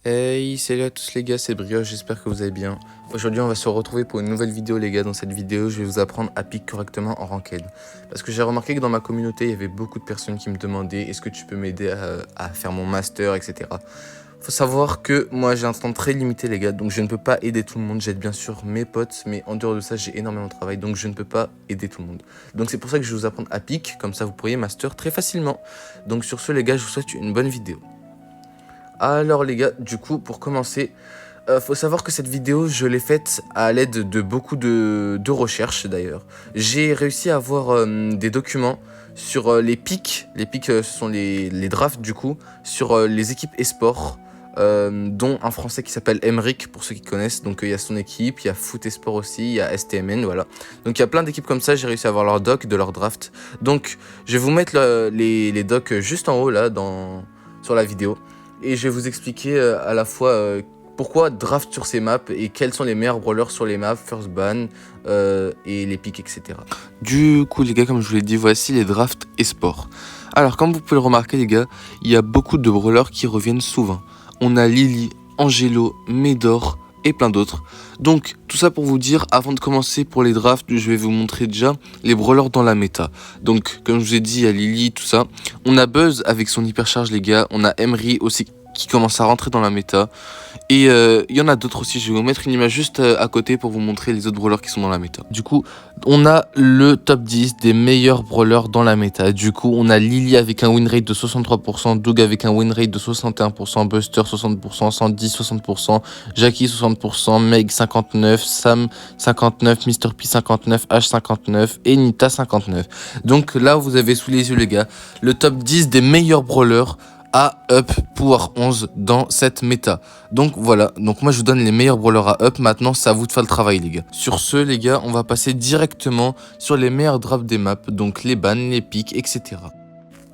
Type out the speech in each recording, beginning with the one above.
Hey, salut à tous les gars, c'est Brioche, j'espère que vous allez bien. Aujourd'hui on va se retrouver pour une nouvelle vidéo les gars. Dans cette vidéo je vais vous apprendre à pick correctement en ranked. Parce que j'ai remarqué que dans ma communauté il y avait beaucoup de personnes qui me demandaient est-ce que tu peux m'aider à faire mon master, etc. Faut savoir que moi j'ai un temps très limité les gars, donc je ne peux pas aider tout le monde. J'aide bien sûr mes potes, mais en dehors de ça j'ai énormément de travail, donc je ne peux pas aider tout le monde. Donc c'est pour ça que je vais vous apprendre à pick, comme ça vous pourriez master très facilement. Donc sur ce les gars, je vous souhaite une bonne vidéo. Alors les gars, du coup pour commencer, faut savoir que cette vidéo je l'ai faite à l'aide de beaucoup de recherches d'ailleurs. J'ai réussi à avoir des documents sur les pics. Les pics ce sont les drafts du coup, sur les équipes e-sport. Dont un français qui s'appelle Emric pour ceux qui connaissent. Donc il y a son équipe, il y a Foot Esport aussi, il y a STMN, voilà. Donc il y a plein d'équipes comme ça, j'ai réussi à avoir leur doc de leur draft. Donc je vais vous mettre les docs juste en haut là sur la vidéo. Et je vais vous expliquer à la fois pourquoi draft sur ces maps et quels sont les meilleurs brawlers sur les maps, first ban et les pics, etc. Du coup les gars, comme je vous l'ai dit, voici les drafts e-sport. Alors comme vous pouvez le remarquer les gars, il y a beaucoup de brawlers qui reviennent souvent. On a Lily, Angelo, Médor et plein d'autres. Donc tout ça pour vous dire, avant de commencer pour les drafts, je vais vous montrer déjà les brawlers dans la méta. Donc comme je vous ai dit, il y a Lily, tout ça. On a Buzz avec son hypercharge les gars, on a Emery aussi qui commence à rentrer dans la méta. Et il y en a d'autres aussi, je vais vous mettre une image juste à côté pour vous montrer les autres brawlers qui sont dans la méta. Du coup, on a le top 10 des meilleurs brawlers dans la méta. Du coup, on a Lily avec un win rate de 63%, Doug avec un win rate de 61%, Buster 60%, Sandy 60%, Jackie 60%, Meg 59%, Sam 59%, Mr. P 59%, H 59% et Nita 59%. Donc là, vous avez sous les yeux les gars, le top 10 des meilleurs brawlers à up pouvoir 11 dans cette méta. Donc voilà, donc moi je vous donne les meilleurs brawlers à up. Maintenant c'est à vous de faire le travail les gars. Sur ce les gars, on va passer directement sur les meilleurs drafts des maps, donc les bans, les pics, etc.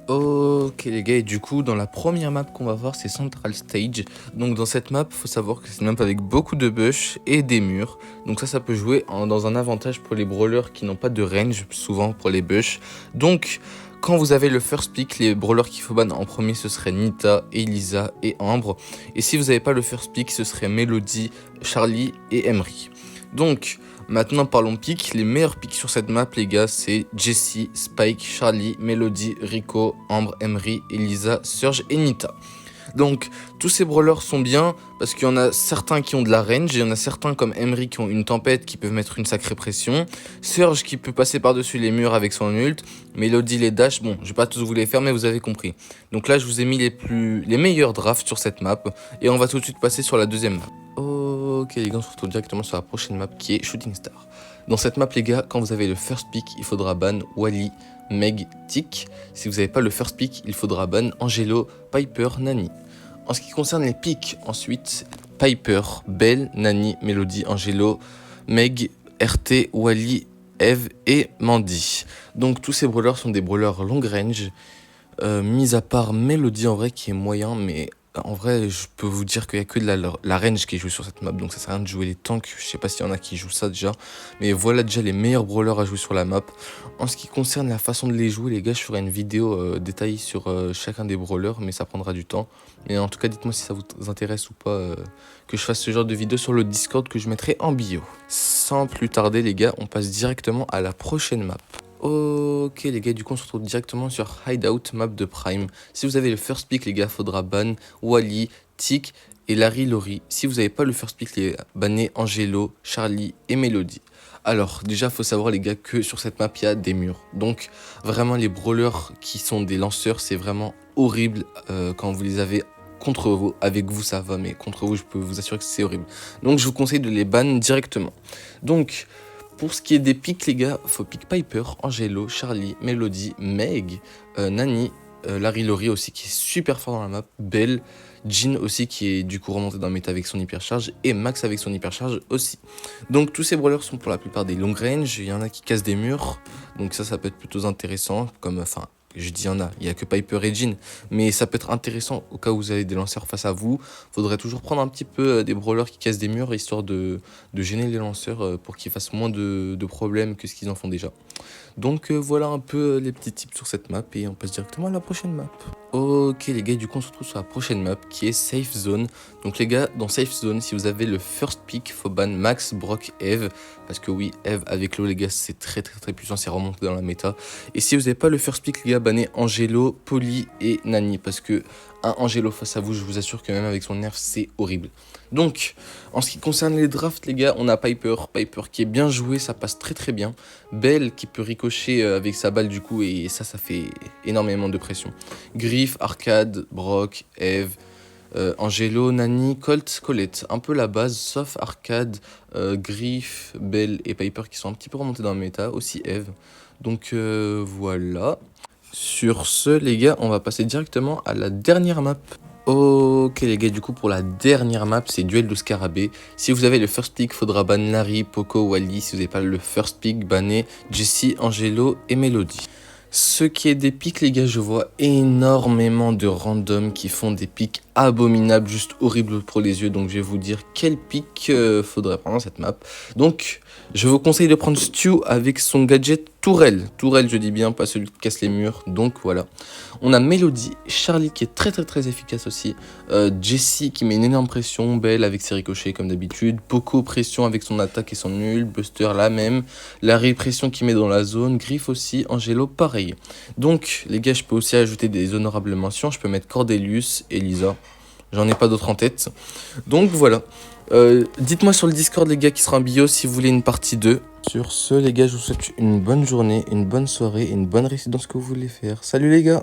Ok les gars, et du coup dans la première map qu'on va voir c'est Central Stage. Donc dans cette map, faut savoir que c'est une map avec beaucoup de bush et des murs. Donc ça peut jouer dans un avantage pour les brawlers qui n'ont pas de range, souvent pour les bush. Donc quand vous avez le first pick, les brawlers qu'il faut ban en premier ce serait Nita, Elisa et Ambre. Et si vous n'avez pas le first pick, ce serait Melody, Charlie et Emery. Donc maintenant parlons pick. Les meilleurs picks sur cette map les gars c'est Jessie, Spike, Charlie, Melody, Rico, Ambre, Emery, Elisa, Surge et Nita. Donc tous ces brawlers sont bien parce qu'il y en a certains qui ont de la range, et il y en a certains comme Emery qui ont une tempête qui peuvent mettre une sacrée pression, Surge qui peut passer par-dessus les murs avec son ult, Melody les dash, bon je vais pas tous vous les faire mais vous avez compris. Donc là je vous ai mis les meilleurs drafts sur cette map et on va tout de suite passer sur la deuxième map. Ok les gars, on se retrouve directement sur la prochaine map qui est Shooting Star. Dans cette map les gars, quand vous avez le first pick, il faudra ban Wally, Meg, Tick. Si vous n'avez pas le first pick, il faudra ban Angelo, Piper, Nani. En ce qui concerne les picks, ensuite, Piper, Belle, Nani, Melody, Angelo, Meg, RT, Wally, Eve et Mandy. Donc tous ces brawlers sont des brawlers long range, mis à part Melody en vrai qui est moyen, mais en vrai je peux vous dire qu'il n'y a que de la range qui est jouée sur cette map, donc ça sert à rien de jouer les tanks. Je sais pas s'il y en a qui jouent ça déjà, mais voilà déjà les meilleurs brawlers à jouer sur la map. En ce qui concerne la façon de les jouer les gars, je ferai une vidéo détaillée sur chacun des brawlers, mais ça prendra du temps. Mais en tout cas dites moi si ça vous intéresse ou pas que je fasse ce genre de vidéo sur le Discord que je mettrai en bio. Sans plus tarder les gars, on passe directement à la prochaine map. Ok les gars, du coup on se retrouve directement sur Hideout, map de Prime. Si vous avez le first pick les gars, faudra ban Wally, Tick et Larry Lori. Si vous n'avez pas le first pick, les bannez Angelo, Charlie et Melody. Alors déjà faut savoir les gars que sur cette map il y a des murs. Donc vraiment les brawlers qui sont des lanceurs c'est vraiment horrible quand vous les avez contre vous. Avec vous ça va, mais contre vous je peux vous assurer que c'est horrible. Donc je vous conseille de les ban directement. Donc pour ce qui est des pics les gars, faut pick Piper, Angelo, Charlie, Melody, Meg, Nani, Larry Lori aussi qui est super fort dans la map, Belle, Jean aussi qui est du coup remonté dans le méta avec son hypercharge et Max avec son hypercharge aussi. Donc tous ces brawlers sont pour la plupart des long range, il y en a qui cassent des murs, donc ça peut être plutôt intéressant, comme enfin Je dis il y en a, il n'y a que Piper et Jhin. Mais ça peut être intéressant au cas où vous avez des lanceurs face à vous. Faudrait toujours prendre un petit peu des brawlers qui cassent des murs, histoire de gêner les lanceurs pour qu'ils fassent moins de problèmes que ce qu'ils en font déjà. Donc voilà un peu les petits tips sur cette map et on passe directement à la prochaine map. Ok les gars, du coup on se retrouve sur la prochaine map qui est Safe Zone. Donc les gars, dans Safe Zone, si vous avez le first pick, faut ban Max, Brock, Eve. Parce que oui, Eve avec l'eau les gars, c'est très puissant, c'est remonté dans la méta. Et si vous n'avez pas le first pick les gars, bannez Angelo, Polly et Nani. Parce que un Angelo face à vous, je vous assure que même avec son nerf, c'est horrible. Donc, en ce qui concerne les drafts, les gars, on a Piper qui est bien joué, ça passe très bien. Belle qui peut ricocher avec sa balle du coup, et ça fait énormément de pression. Griff, Arcade, Brock, Eve, Angelo, Nani, Colt, Colette. Un peu la base, sauf Arcade, Griff, Belle et Piper qui sont un petit peu remontés dans le méta, aussi Eve. Donc voilà. Sur ce, les gars, on va passer directement à la dernière map. Ok les gars, du coup pour la dernière map, c'est duel de scarabée. Si vous avez le first pick, faudra ban Larry, Poco, Wally. Si vous n'avez pas le first pick, bannez Jessie, Angelo et Melody. Ce qui est des pics les gars, je vois énormément de randoms qui font des pics abominables, juste horribles pour les yeux. Donc je vais vous dire quel pic faudrait prendre dans cette map. Donc je vous conseille de prendre Stu avec son gadget Tourelle. Tourelle je dis bien, pas celui qui casse les murs. Donc voilà. On a Melody, Charlie qui est très efficace aussi. Jessie qui met une énorme pression, Belle avec ses ricochets comme d'habitude. Poco pression avec son attaque et son nul. Buster la même. Larry pression qui met dans la zone. Griff aussi. Angelo pareil. Donc les gars, je peux aussi ajouter des honorables mentions. Je peux mettre Cordelius, Elisa. J'en ai pas d'autres en tête. Donc voilà. Dites-moi sur le Discord les gars qui sera en bio si vous voulez une partie 2. Sur ce les gars, je vous souhaite une bonne journée, une bonne soirée et une bonne réussite dans ce que vous voulez faire. Salut les gars!